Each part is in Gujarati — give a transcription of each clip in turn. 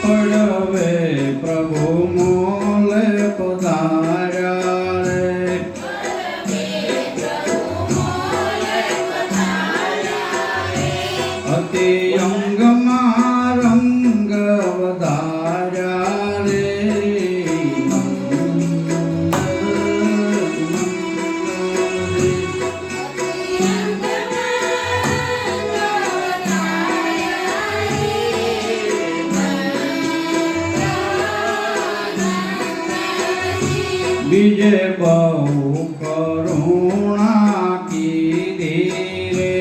પડવે પ્રભુ મોલે પધાર્યા રે અતિ અંગમાં રંગ વધાર્યા રે બીજે બહુ કરુણા કીધી રે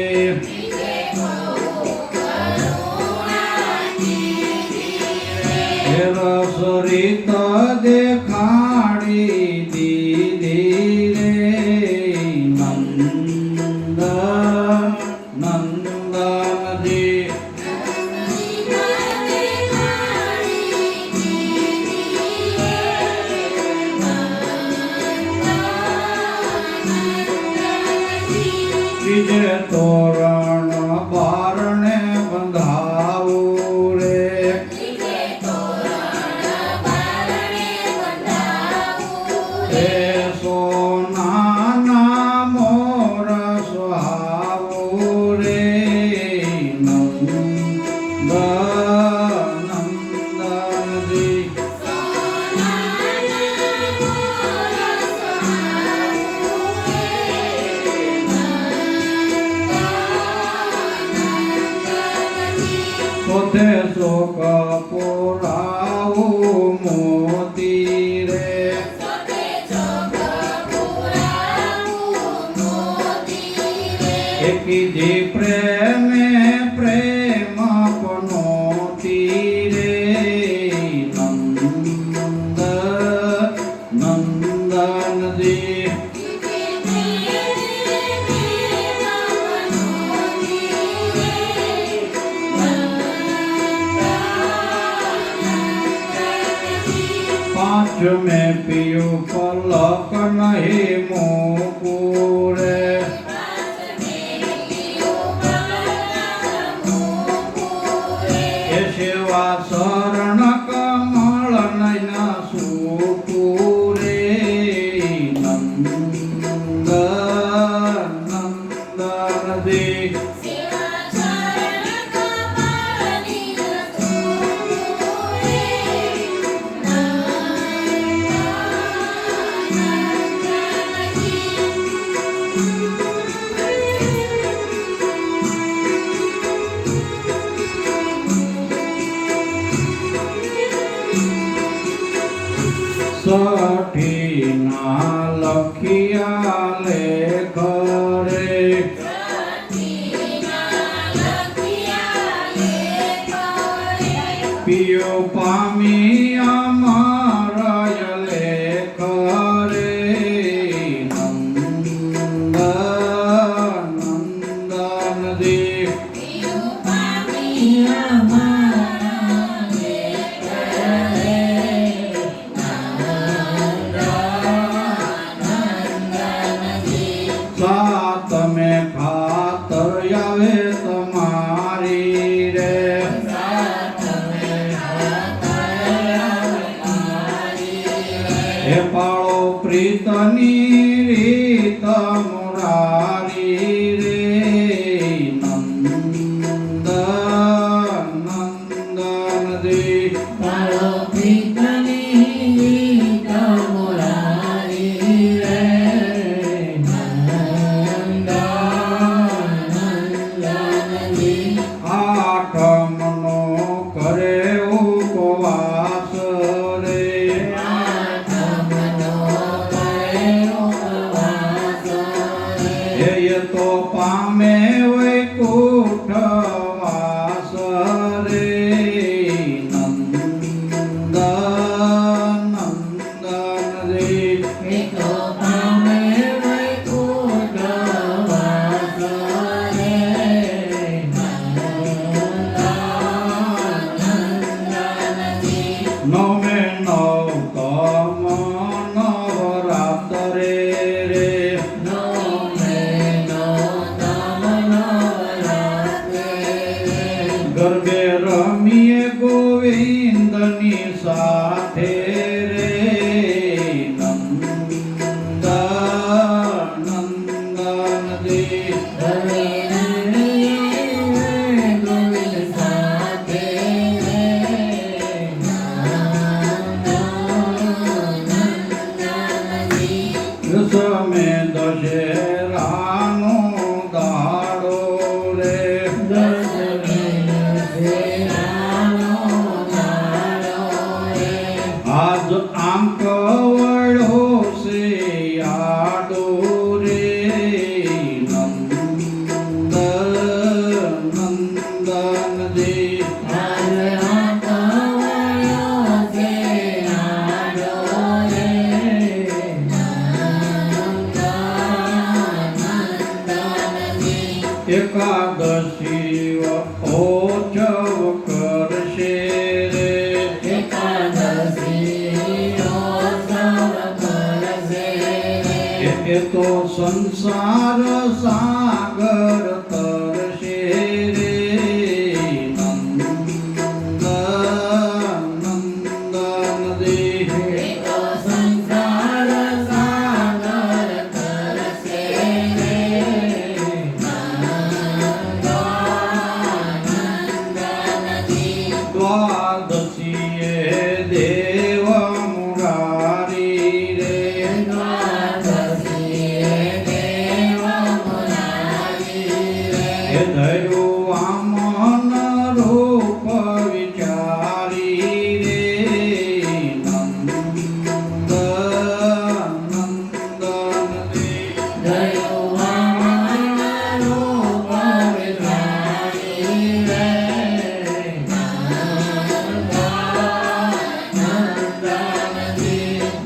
રસરીત દેખાડી દીધી રે નંદ નંદનજી બીજે તોરણ બારણે બંધાવું રે હે સોનાના મોર સુહાવું રે નંદ નંદનજી સોધે શોક પુરાવું મોતી રે કીધી પ્રેમે પ્રેમ પનોતી રે નંદ નંદનજી પાંચ મેં પીયું પલક નહીં મૂકું રે એ સેવા શરણ કમળ નયન સૂકું રે નંદ નંદનજી સઠી ના લખિયા લેખ રે પિયો પામી અમારય લેખ રે નંદ નંદનજી તમે ખાતર આવે તમારી રે હે પાળો પ્રીતની રીત મુરારી રે નંદ નંદનજી પાળો પ્રીતની રીત મુરારી રે આઠમનો કરે ઉપવાસ રે એ તો પામે વૈકુંઠવાસ રે નંદ નંદનજી નવે નવ તમ નવરાત્રે રે ગરબે રમીએ ગોવિંદ સાથે રે નંદન જી તમે દશેરાનો દાડો રે આજ આમ કવડો છે આડો રે નંદન જી એકાદશી ઓચવ કરશે રે એ તો સંસાર સાગર તરશે રે નંદન જી દ્વાદશીએ દેવ મુરારી રે એ ધર્યું વામન રૂપ વિચારી રે નંદન જી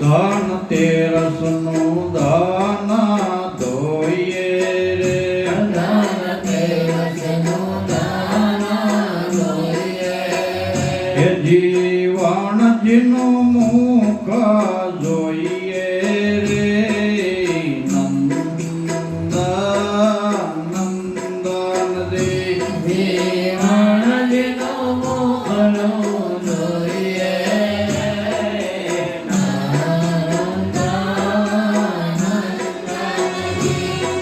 ધનતેરસ નું ધન ધોઈએ રે એ જીવન જીનું મુખ જોઈએ રે નંદન જી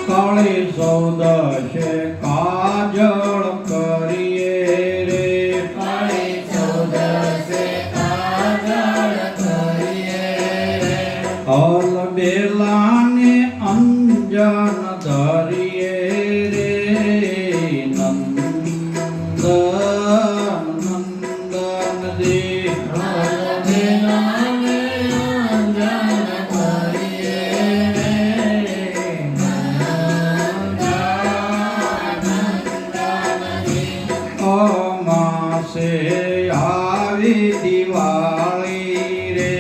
કાળી ચૌદશે કાજળ કરીએ રે અલ બેલાને અંજન ધરીએ રે નંદન જી અમાસે આવી દિવાળી રે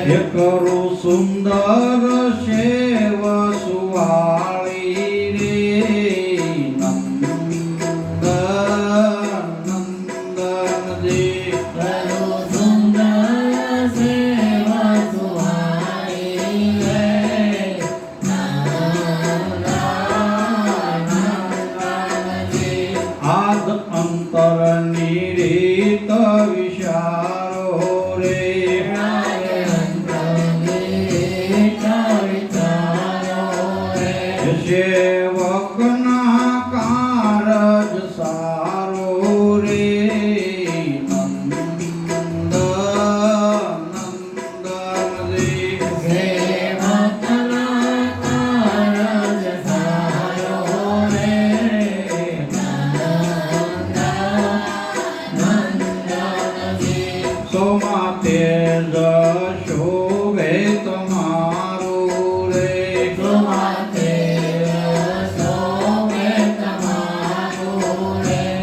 એ કરું સુંદર શેવ સુવાળી રે નંદન જી આદ અંતરની રીત વિચારો રે સેવકના કારજ સારો રે નંદન જી સોમા તેજ શોભે તમારું રે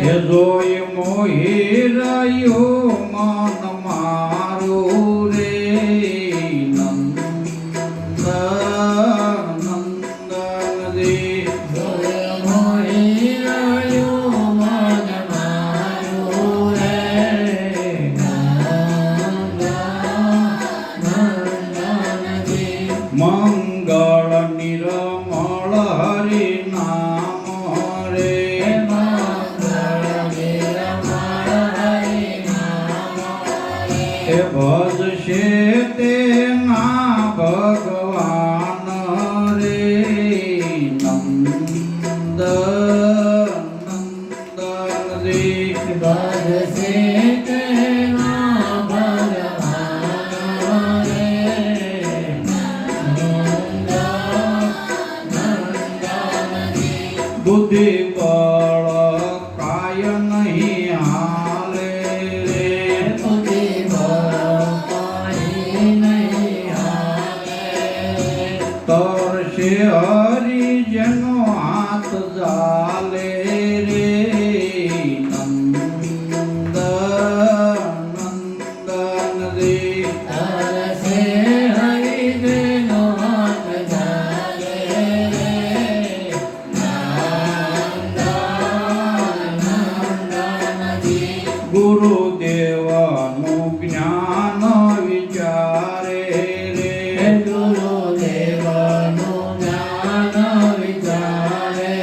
એ જોઈ મોહી રહ્યું મન મારું રે નંદન જી મંગળ નિર્મળ હરિ નામ રે બુદ્ધિ બળ કાય નહીં હાલે રે બુદ્ધિ બળ કાય નહીં હાલે તરસે હરી જેનો હાથ જાલે રે નંદન રે તરસે હરિ જેનો હાથ જાલે રે નંદનજી ગુરુદેવનું જ્ઞાન વિચારે રે ગુરુદેવનું જ્ઞાન વિચારે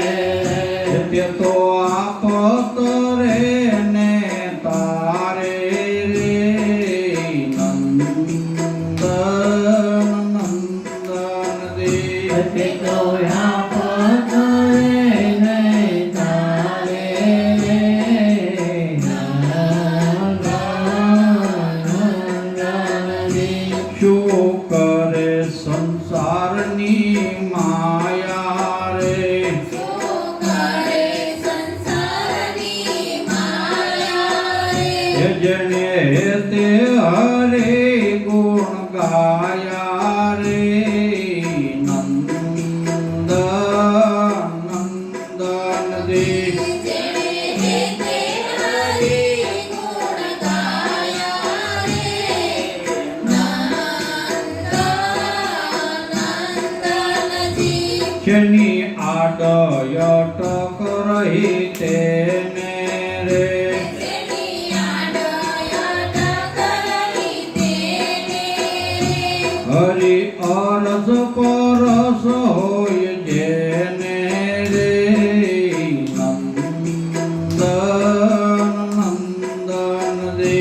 તે તો આપત રે ને તારે રે નંદન રે તે તો આપત રે ને તારે રે નંદનજી શું કરે સંસારની માયા રે જેને તે હરે ગુણ ગાયા રે નંદન રે જેની આડયટક રહી તેને રે હરિ અરસ પરસ હોય જેને રે નંદન રે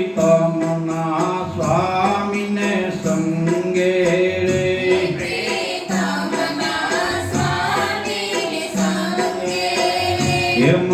પ્રીતમના સ્વામીને સંગે રે એમ